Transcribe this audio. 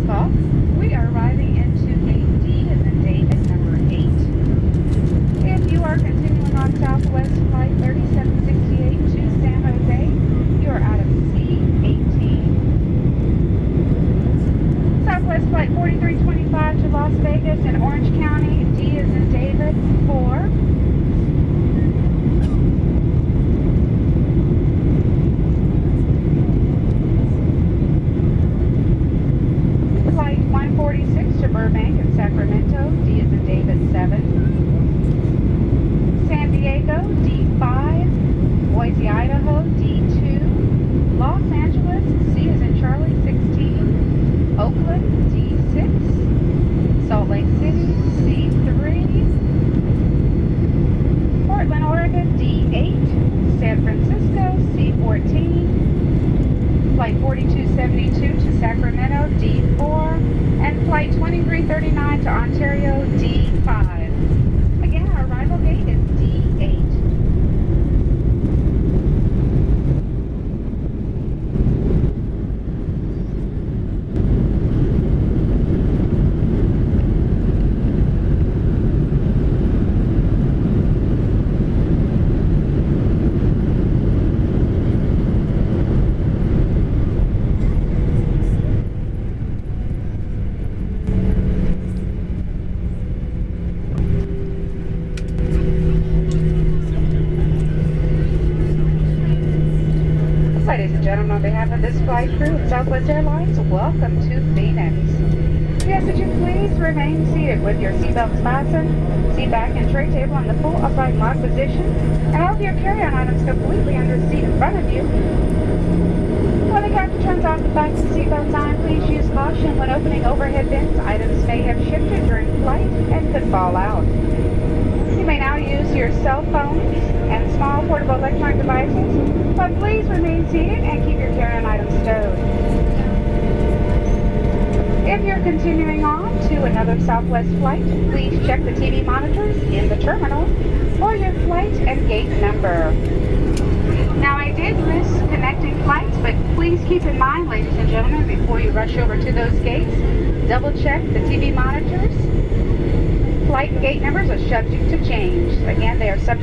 takeoff. We are arriving into gate D as in David, number 8. If you are continuing on Southwest Flight 3768 to San Jose, you are out of C18. Southwest Flight 4325 to Las Vegas in Orange County, D as in David, 4. Flight 146 to Burbank in Sacramento, D as in David, 7. San Diego, D5. Boise, Idaho, D2. Los Angeles, C as in Charlie, 16. Oakland, D6. Salt Lake City, C3. Portland, Oregon, D8. San Francisco, C14. Flight 4272 to Sacramento, D4. And Flight 2339 to Ontario, D5. Again, our arrival gate is D8. Ladies and gentlemen, on behalf of this flight crew of Southwest Airlines, welcome to Phoenix. We ask that you please remain seated with your seatbelts fastened, seat back and tray table in the full upright lock position, and all of your carry-on items completely under the seat in front of you. When the captain turns off the back of the seatbelt sign, please use caution when opening overhead bins. Items may have shifted during flight and could fall out. You may now use your cell phones and small portable electronic devices, but please remain seated and keep your carry-on items stowed. If you're continuing on to another Southwest flight, please check the TV monitors in the terminal for your flight and gate number. Now, I did miss connecting flights, but please keep in mind, ladies and gentlemen, before you rush over to those gates, double check the TV monitors. Flight and gate numbers are subject to change. Again, they are subject